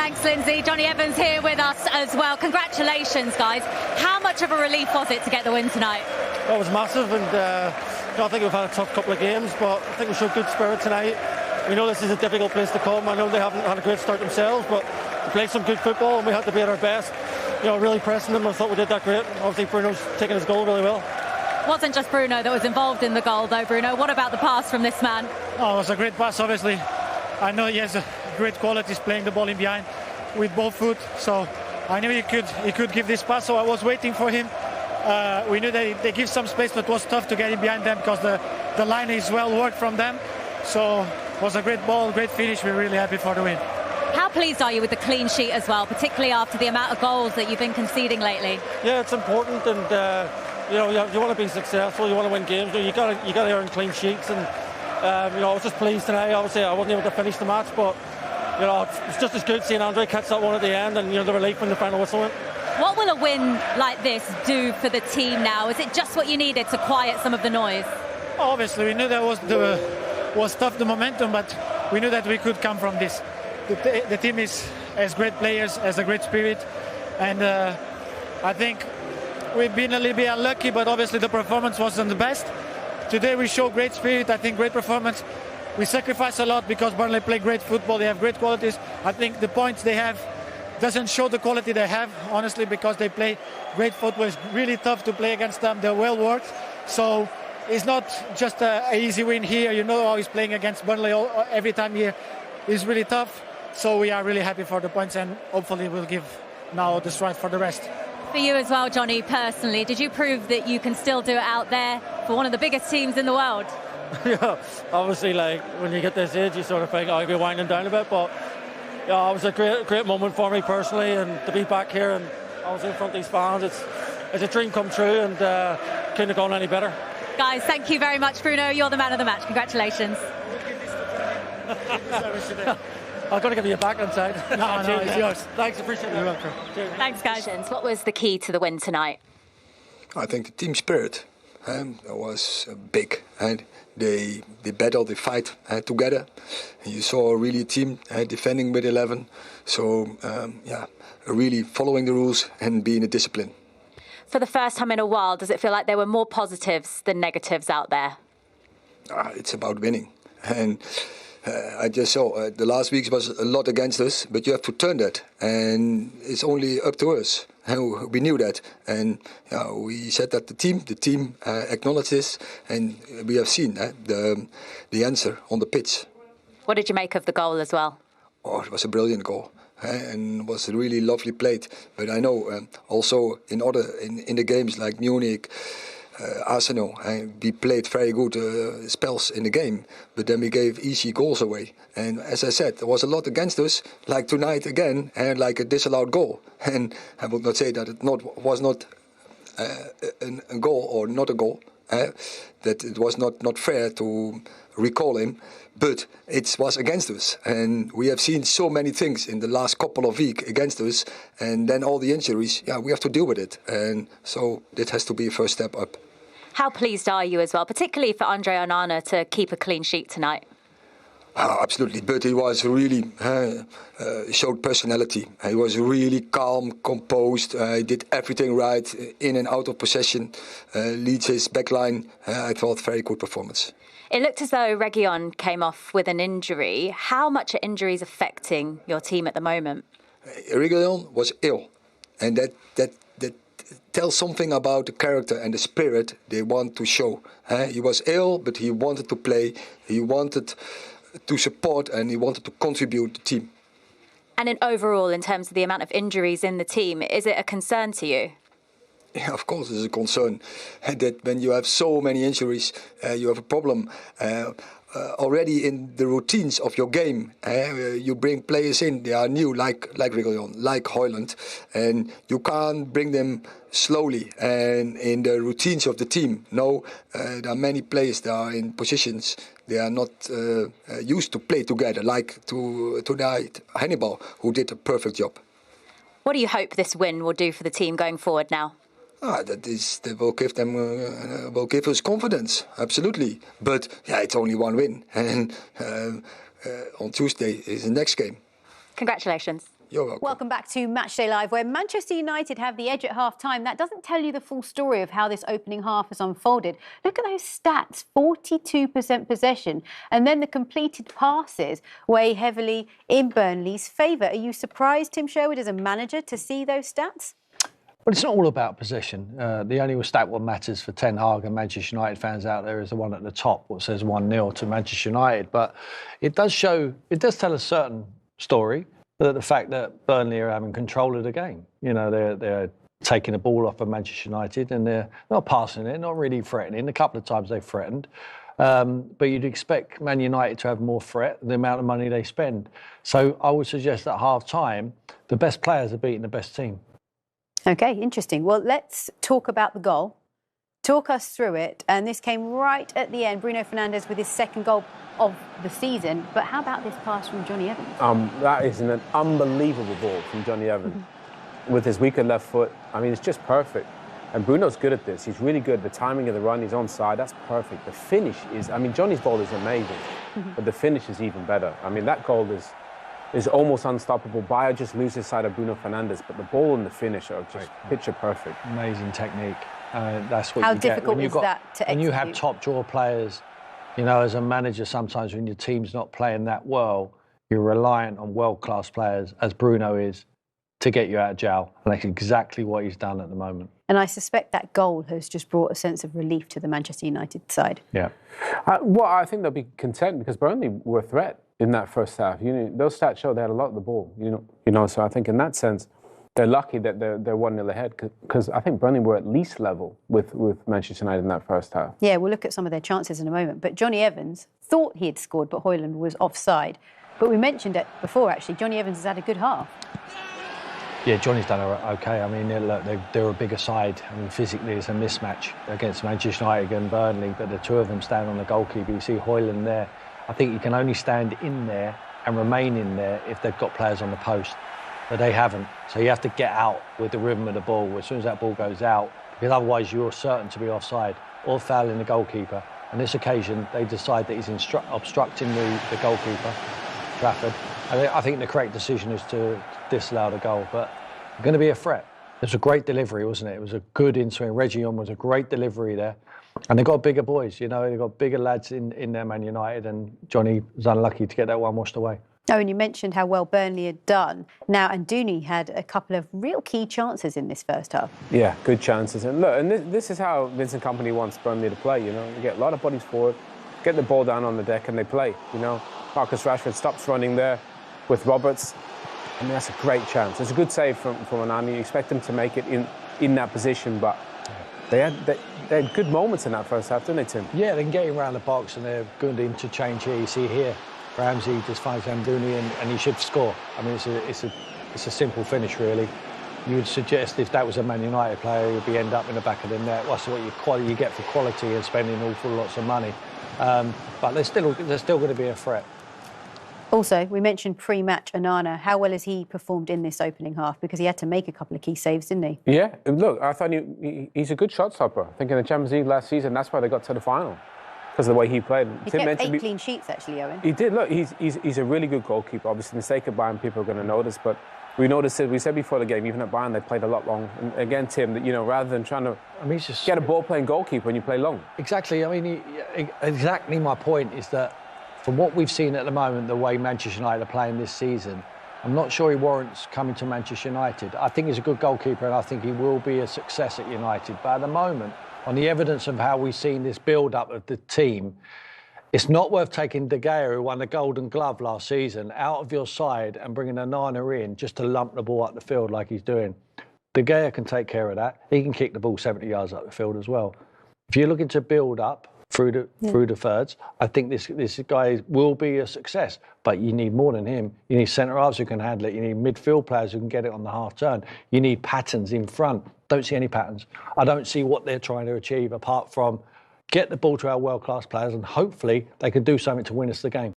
Thanks, Lindsay. Johnny Evans here with us as well. Congratulations, guys. How much of a relief was it to get the win tonight? Well, it was massive, and I think we've had a tough couple of games, but I think we showed good spirit tonight. We know this is a difficult place to come. I know they haven't had a great start themselves, but we played some good football and we had to be at our best. Really pressing them. I thought we did that great. Obviously, Bruno's taking his goal really well. It wasn't just Bruno that was involved in the goal, though, Bruno. What about the pass from this man? Oh, it was a great pass, obviously. I know he has a great qualities playing the ball in behind with both foot, so I knew he could give this pass, so I was waiting for him. We knew that they give some space, but it was tough to get in behind them because the line is well worked from them. So it was a great ball, great finish. We're really happy for the win. How pleased are you with the clean sheet as well, particularly after the amount of goals that you've been conceding lately? Yeah, it's important, and you want to be successful, you want to win games. You got to earn clean sheets, and I was just pleased tonight. Obviously, I wasn't able to finish the match, but it's just as good seeing Andre catch that one at the end, and the relief when the final whistle went. What will a win like this do for the team now? Is it just what you needed to quiet some of the noise? Obviously, we knew that was tough, the momentum, but we knew that we could come from this. The team has great players, has a great spirit, and I think we've been a little bit unlucky, but obviously the performance wasn't the best. Today we show great spirit, I think great performance. We sacrifice a lot because Burnley play great football, they have great qualities. I think the points they have doesn't show the quality they have, honestly, because they play great football. It's really tough to play against them, they're well worked. So it's not just an easy win here. You know how he's playing against Burnley every time here. It's really tough. So we are really happy for the points, and hopefully we'll give now the stride for the rest. For you as well, Johnny, personally, did you prove that you can still do it out there for one of the biggest teams in the world? Yeah, obviously, when you get this age, you sort of think, I'll be winding down a bit, but it was a great moment for me personally, and to be back here and obviously in front of these fans, it's a dream come true, and couldn't have gone any better. Guys, thank you very much, Bruno. You're the man of the match. Congratulations. I've got to give you a backhand side. No, it's yours. Thanks, appreciate it. You're welcome. Thanks, guys. What was the key to the win tonight? I think the team spirit was big, and they battle, they fight together. And you saw really a team defending with 11, so really following the rules and being a discipline. For the first time in a while, does it feel like there were more positives than negatives out there? It's about winning, and I just saw the last weeks was a lot against us, but you have to turn that, and it's only up to us. And we knew that, and we said that the team acknowledged this, and we have seen the answer on the pitch. What did you make of the goal as well? Oh, it was a brilliant goal, and was really lovely played. But I know also in the games like Munich, Arsenal, we played very good spells in the game, but then we gave easy goals away. And as I said, there was a lot against us, like tonight again, and like a disallowed goal. And I would not say that it was not a goal or not a goal, that it was not fair to recall him, but it was against us. And we have seen so many things in the last couple of weeks against us, and then all the injuries, we have to deal with it. And so that has to be a first step up. How pleased are you as well, particularly for Andre Onana to keep a clean sheet tonight? Absolutely, but he was really showed personality. He was really calm, composed. He did everything right, in and out of possession, leads his backline. I thought very good performance. It looked as though Reguilón came off with an injury. How much are injuries affecting your team at the moment? Reguilón was ill, and that tells something about the character and the spirit they want to show. He was ill, but he wanted to play. He wanted to support, and he wanted to contribute to the team. And in overall, in terms of the amount of injuries in the team, is it a concern to you? Yeah, of course, it's a concern that when you have so many injuries, you have a problem. Already in the routines of your game, you bring players in, they are new, like Reguilón, like Højlund, and you can't bring them slowly. And in the routines of the team, there are many players that are in positions they are not used to play together, like tonight Hannibal, who did a perfect job. What do you hope this win will do for the team going forward now? That will give us confidence, absolutely. But it's only one win, and on Tuesday is the next game. Congratulations. You're welcome. Welcome back to Matchday Live, where Manchester United have the edge at half-time. That doesn't tell you the full story of how this opening half has unfolded. Look at those stats, 42% possession, and then the completed passes weigh heavily in Burnley's favour. Are you surprised, Tim Sherwood, as a manager, to see those stats? But it's not all about possession. The only stat what matters for Ten Hag and Manchester United fans out there is the one at the top, what says 1-0 to Manchester United. But it does tell a certain story. The fact that Burnley are having control of the game. You know, they're taking the ball off of Manchester United and they're not passing it, not really threatening. A couple of times they've threatened. But you'd expect Man United to have more threat than the amount of money they spend. So I would suggest at half-time, the best players are beating the best team. OK, interesting. Well, let's talk about the goal. Talk us through it. And this came right at the end. Bruno Fernandez with his second goal of the season. But how about this pass from Johnny Evans? That is an unbelievable ball from Johnny Evans. With his weaker left foot. I mean, it's just perfect. And Bruno's good at this. He's really good. The timing of the run, he's onside. That's perfect. The finish is, I mean, Johnny's ball is amazing. But the finish is even better. I mean, that goal is almost unstoppable. Bayer just loses sight of Bruno Fernandez. But the ball and the finish are just picture perfect. Amazing technique. That's what How you get. difficult is that to execute? When you have top draw players, you know, as a manager, sometimes when your team's not playing that well, you're reliant on world-class players, as Bruno is, to get you out of jail. And that's exactly what he's done at the moment. And I suspect that goal has just brought a sense of relief to the Manchester United side. Yeah. Well, I think they'll be content because Burnley were a threat in that first half. You know, those stats show they had a lot of the ball. You know. So I think in that sense, they're lucky that they're 1-0 ahead because I think Burnley were at least level with Manchester United in that first half. Yeah, we'll look at some of their chances in a moment. But Johnny Evans thought he had scored, but Højlund was offside. But we mentioned it before, actually. Johnny Evans has had a good half. Yeah, Johnny's done OK. I mean, look, they're a bigger side. I mean, physically, it's a mismatch against Manchester United and Burnley, but the two of them stand on the goalkeeper. You see Højlund there. I think you can only stand in there and remain in there if they've got players on the post. But they haven't. So you have to get out with the rhythm of the ball as soon as that ball goes out, because otherwise you're certain to be offside or fouling the goalkeeper. On this occasion, they decide that he's obstructing the goalkeeper, Trafford. And I think the correct decision is to disallow the goal, but going to be a threat. It was a great delivery, wasn't it? It was a good in-swing. Reguilón was a great delivery there. And they've got bigger boys, you know, they've got bigger lads in their Man United, and Johnny was unlucky to get that one washed away. Oh, and you mentioned how well Burnley had done. Now, Anduni had a couple of real key chances in this first half. Yeah, good chances. And look, and this is how Vincent Kompany wants Burnley to play, you know. You get a lot of bodies forward, get the ball down on the deck and they play, you know. Marcus Rashford stops running there with Roberts. I mean, that's a great chance. It's a good save from Anani. You expect them to make it in that position, but they had good moments in that first half, didn't they, Tim? Yeah, they can get him around the box and they're good interchange here. You see here, Ramsey just finds Anduni and he should score. I mean, it's a simple finish, really. You would suggest if that was a Man United player, he would end up in the back of the net. That's what you get for quality and spending awful lots of money. But there's still going to be a threat. Also, we mentioned pre-match Onana. How well has he performed in this opening half? Because he had to make a couple of key saves, didn't he? Yeah, look, I thought he's a good shot stopper. I think in the Champions League last season, that's why they got to the final, because of the way he played. He kept 8 clean sheets, actually, Owen. He did. Look, he's a really good goalkeeper. Obviously, in the sake of Bayern, people are going to notice, but we noticed it. We said before the game, even at Bayern, they played a lot long. And again, Tim, that, you know, rather than trying to get a ball-playing goalkeeper and you play long. Exactly. I mean, exactly my point is that from what we've seen at the moment, the way Manchester United are playing this season, I'm not sure he warrants coming to Manchester United. I think he's a good goalkeeper and I think he will be a success at United. But at the moment, on the evidence of how we've seen this build-up of the team, it's not worth taking De Gea, who won the Golden Glove last season, out of your side and bringing Onana in just to lump the ball up the field like he's doing. De Gea can take care of that. He can kick the ball 70 yards up the field as well. If you're looking to build up through the thirds, I think this guy will be a success. But you need more than him. You need centre-halves who can handle it. You need midfield players who can get it on the half-turn. You need patterns in front. Don't see any patterns. I don't see what they're trying to achieve apart from get the ball to our world-class players and hopefully they can do something to win us the game.